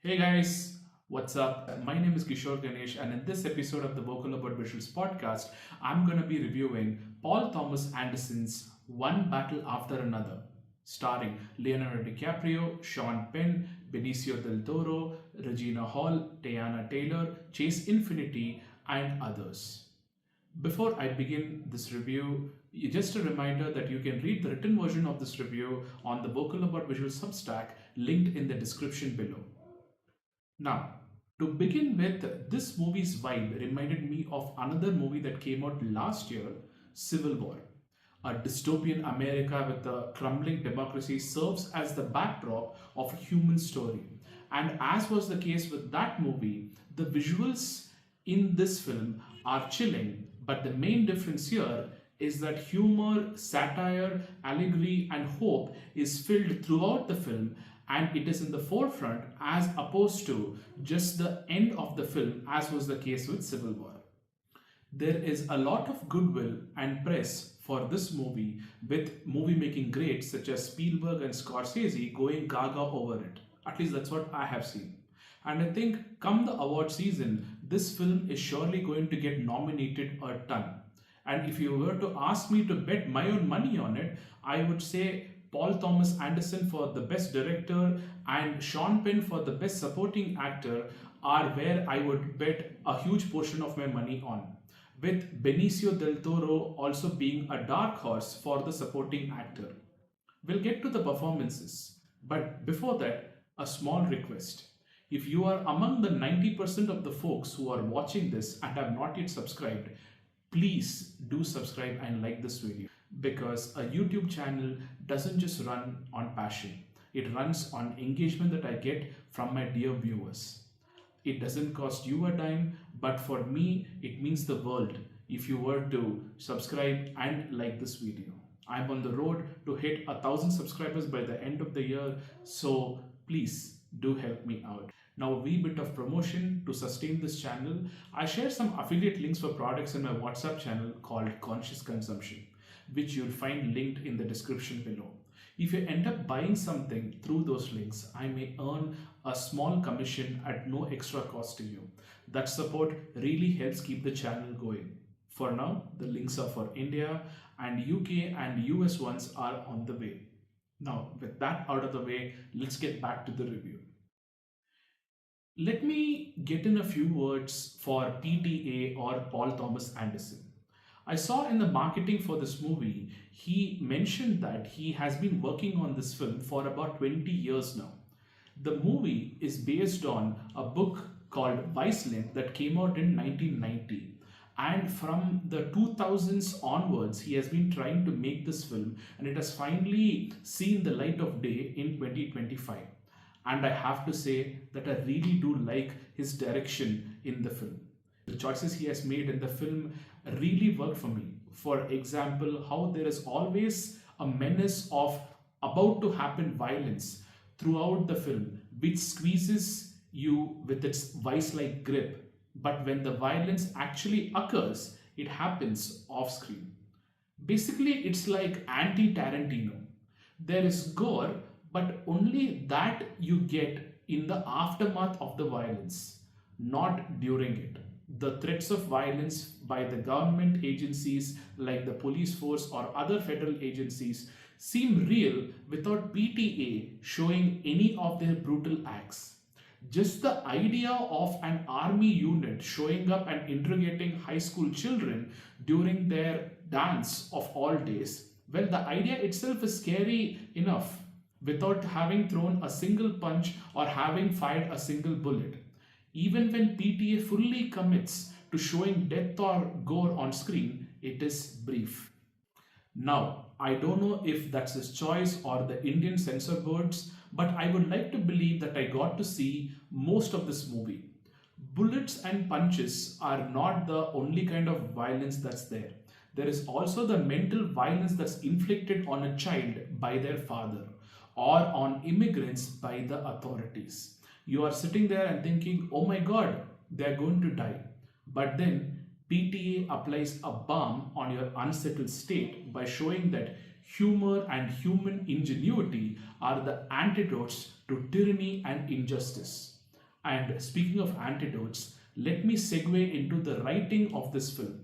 Hey guys, what's up? My name is Kishore Ganesh, and in this episode of the Vocal About Visuals podcast, I'm going to be reviewing Paul Thomas Anderson's One Battle After Another, starring Leonardo DiCaprio, Sean Penn, Benicio del Toro, Regina Hall, Teyana Taylor, Chase Infiniti, and others. Before I begin this review, just a reminder that you can read the written version of this review on the Vocal About Visuals Substack linked in the description below. Now, to begin with, this movie's vibe reminded me of another movie that came out last year, Civil War. A dystopian America with a crumbling democracy serves as the backdrop of a human story. And as was the case with that movie, the visuals in this film are chilling, but the main difference here is that humor, satire, allegory, and hope is filled throughout the film, and it is in the forefront as opposed to just the end of the film, as was the case with Civil War. There is a lot of goodwill and press for this movie, with movie making greats such as Spielberg and Scorsese going gaga over it. At least that's what I have seen. And I think come the award season, this film is surely going to get nominated a ton. And if you were to ask me to bet my own money on it, I would say Paul Thomas Anderson for the best director and Sean Penn for the best supporting actor are where I would bet a huge portion of my money on, with Benicio del Toro also being a dark horse for the supporting actor. We'll get to the performances, but before that, a small request. If you are among the 90% of the folks who are watching this and have not yet subscribed, please do subscribe and like this video, because a YouTube channel doesn't just run on passion. It runs on engagement that I get from my dear viewers. It doesn't cost you a dime, but for me, it means the world if you were to subscribe and like this video. I'm on the road to hit 1,000 subscribers by the end of the year, so please do help me out. Now, a wee bit of promotion to sustain this channel. I share some affiliate links for products in my WhatsApp channel called Conscious Consumption, which you'll find linked in the description below. If you end up buying something through those links, I may earn a small commission at no extra cost to you. That support really helps keep the channel going. For now, the links are for India, and UK and US ones are on the way. Now, with that out of the way, let's get back to the review. Let me get in a few words for PTA or Paul Thomas Anderson. I saw in the marketing for this movie, he mentioned that he has been working on this film for about 20 years now. The movie is based on a book called Viceland that came out in 1990. And from the 2000s onwards, he has been trying to make this film, and it has finally seen the light of day in 2025. And I have to say that I really do like his direction in the film. The choices he has made in the film really work for me. For example, how there is always a menace of about to happen violence throughout the film, which squeezes you with its vice-like grip. But when the violence actually occurs, it happens off screen. Basically, it's like anti-Tarantino. There is gore, but only that you get in the aftermath of the violence, not during it. The threats of violence by the government agencies like the police force or other federal agencies seem real without PTA showing any of their brutal acts. Just the idea of an army unit showing up and interrogating high school children during their dance of all days, well, the idea itself is scary enough without having thrown a single punch or having fired a single bullet. Even when PTA fully commits to showing death or gore on screen, it is brief. Now, I don't know if that's his choice or the Indian censor boards, but I would like to believe that I got to see most of this movie. Bullets and punches are not the only kind of violence that's there. There is also the mental violence that's inflicted on a child by their father, or on immigrants by the authorities. You are sitting there and thinking, oh my god, they're going to die. But then PTA applies a balm on your unsettled state by showing that humor and human ingenuity are the antidotes to tyranny and injustice. And speaking of antidotes, let me segue into the writing of this film.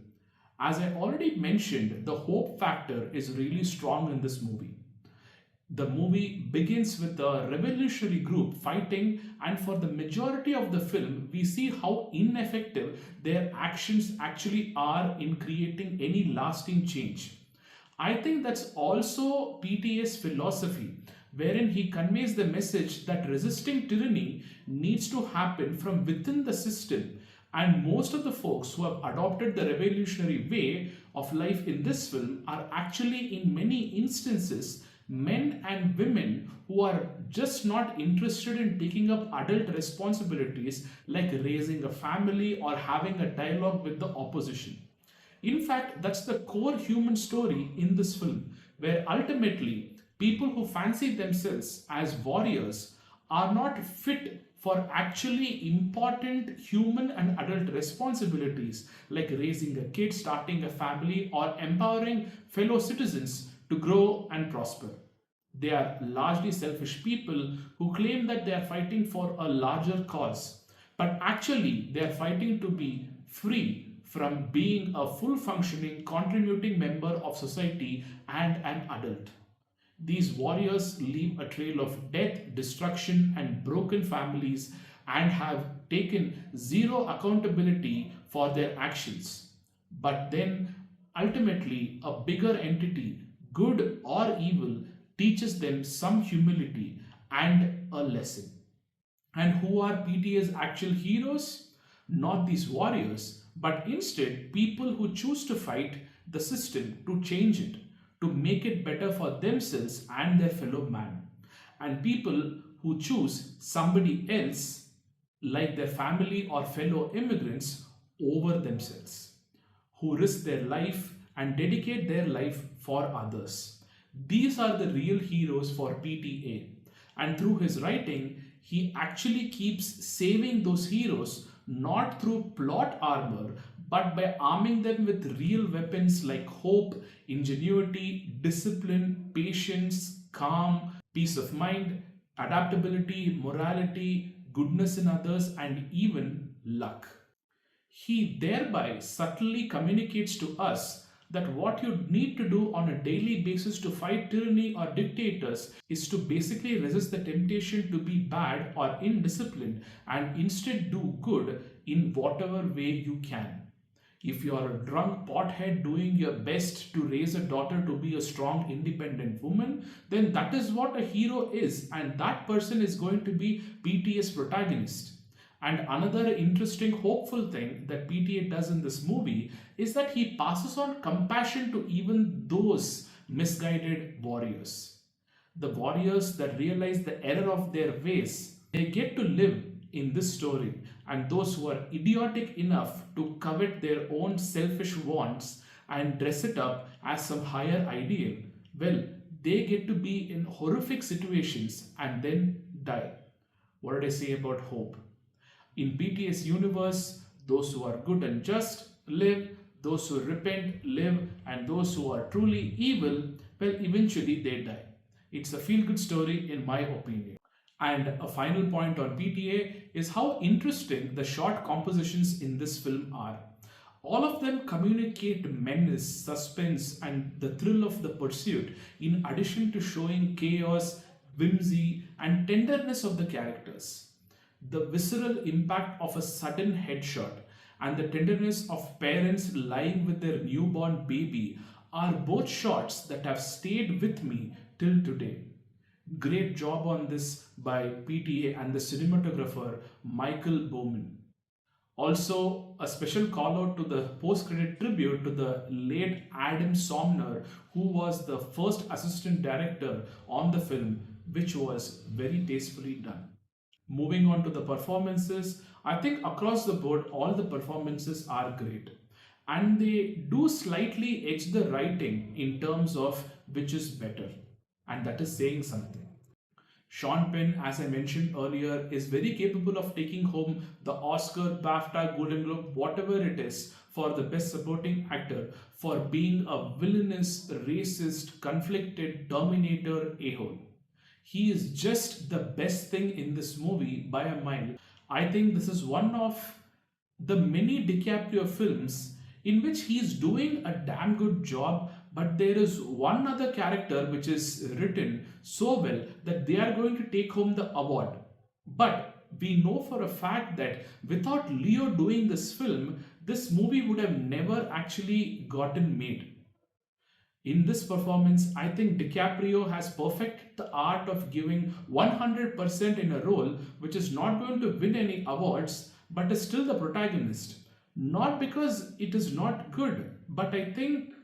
As I already mentioned, the hope factor is really strong in this movie. The movie begins with a revolutionary group fighting, and for the majority of the film, we see how ineffective their actions actually are in creating any lasting change. I think that's also PTA's philosophy, wherein he conveys the message that resisting tyranny needs to happen from within the system. And most of the folks who have adopted the revolutionary way of life in this film are actually, in many instances, men and women who are just not interested in taking up adult responsibilities like raising a family or having a dialogue with the opposition. In fact, that's the core human story in this film, where ultimately people who fancy themselves as warriors are not fit for actually important human and adult responsibilities like raising a kid, starting a family, or empowering fellow citizens to grow and prosper. They are largely selfish people who claim that they are fighting for a larger cause, but actually they are fighting to be free from being a full functioning, contributing member of society and an adult. These warriors leave a trail of death, destruction, and broken families and have taken zero accountability for their actions. But then, ultimately, a bigger entity, good or evil, teaches them some humility and a lesson. And who are PTA's actual heroes? Not these warriors, but instead people who choose to fight the system to change it, to make it better for themselves and their fellow man. And people who choose somebody else, like their family or fellow immigrants, over themselves, who risk their life and dedicate their life for others. These are the real heroes for PTA. And through his writing, he actually keeps saving those heroes not through plot armor but by arming them with real weapons like hope, ingenuity, discipline, patience, calm, peace of mind, adaptability, morality, goodness in others, and even luck. He thereby subtly communicates to us that what you need to do on a daily basis to fight tyranny or dictators is to basically resist the temptation to be bad or indisciplined and instead do good in whatever way you can. If you are a drunk pothead doing your best to raise a daughter to be a strong, independent woman, then that is what a hero is, and that person is going to be PTA's protagonist. And another interesting, hopeful thing that PTA does in this movie is that he passes on compassion to even those misguided warriors. The warriors that realize the error of their ways, they get to live in this story, and those who are idiotic enough to covet their own selfish wants and dress it up as some higher ideal, well, they get to be in horrific situations and then die. What did I say about hope? In BTS universe, those who are good and just live, those who repent live, and those who are truly evil, well, eventually they die. It's a feel good story, in my opinion. And a final point on PTA is how interesting the short compositions in this film are. All of them communicate menace, suspense, and the thrill of the pursuit, in addition to showing chaos, whimsy, and tenderness of the characters. The visceral impact of a sudden headshot and the tenderness of parents lying with their newborn baby are both shots that have stayed with me till today. Great job on this by PTA and the cinematographer Michael Bowman. Also, a special call out to the post credit tribute to the late Adam Somner, who was the first assistant director on the film, which was very tastefully done. Moving on to the performances, I think across the board all the performances are great, and they do slightly edge the writing in terms of which is better, and that is saying something. Sean Penn, as I mentioned earlier, is very capable of taking home the Oscar, BAFTA, Golden Globe, whatever it is, for the best supporting actor for being a villainous, racist, conflicted dominator a-hole. He is just the best thing in this movie by a mile, I think this is one of the many DiCaprio films in which he is doing a damn good job, but there is one other character which is written so well that they are going to take home the award. But we know for a fact that without Leo doing this film, this movie would have never actually gotten made. In this performance, I think DiCaprio has perfected the art of giving 100% in a role which is not going to win any awards but is still the protagonist. Not because it is not good, but I think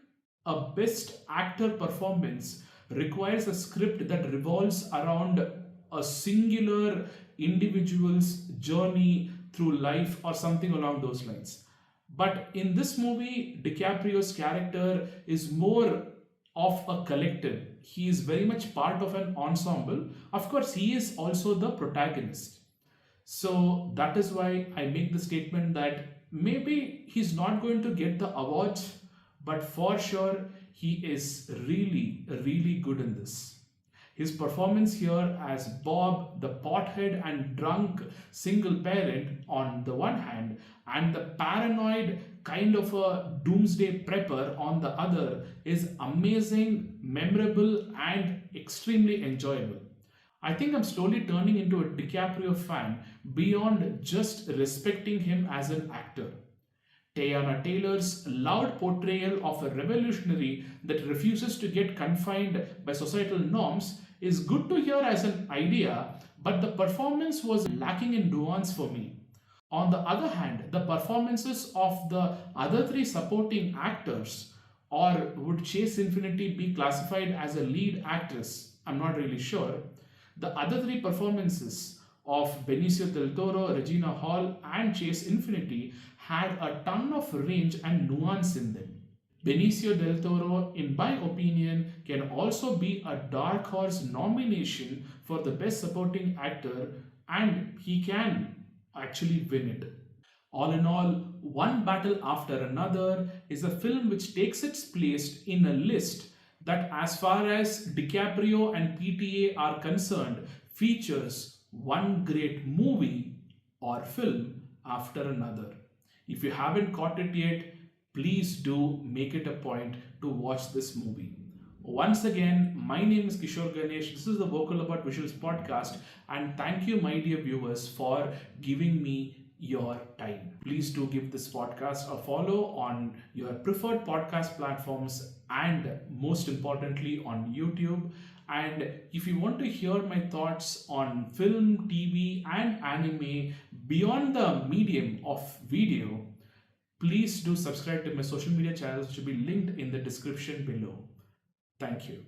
a best actor performance requires a script that revolves around a singular individual's journey through life or something along those lines. But in this movie, DiCaprio's character is more of a collective. He is very much part of an ensemble. Of course, he is also the protagonist. So that is why I make the statement that maybe he's not going to get the awards, but for sure he is really, really good in this. His performance here as Bob, the pothead and drunk single parent on the one hand, and the paranoid kind of a doomsday prepper on the other is amazing, memorable, and extremely enjoyable. I think I'm slowly turning into a DiCaprio fan beyond just respecting him as an actor. Teyana Taylor's loud portrayal of a revolutionary that refuses to get confined by societal norms is good to hear as an idea, but the performance was lacking in nuance for me. On the other hand, the performances of the other three supporting actors, or would Chase Infiniti be classified as a lead actress? I'm not really sure. The other three performances of Benicio del Toro, Regina Hall, and Chase Infiniti had a ton of range and nuance in them. Benicio del Toro, in my opinion, can also be a dark horse nomination for the best supporting actor, and he can actually win it. All in all, One Battle After Another is a film which takes its place in a list that, as far as DiCaprio and PTA are concerned, features one great movie or film after another. If you haven't caught it yet, please do make it a point to watch this movie. Once again, my name is Kishore Ganesh. This is the Vocal About Visuals podcast, and thank you, my dear viewers, for giving me your time. Please do give this podcast a follow on your preferred podcast platforms and most importantly on YouTube. And if you want to hear my thoughts on film, TV, and anime beyond the medium of video, please do subscribe to my social media channels, which will be linked in the description below. Thank you.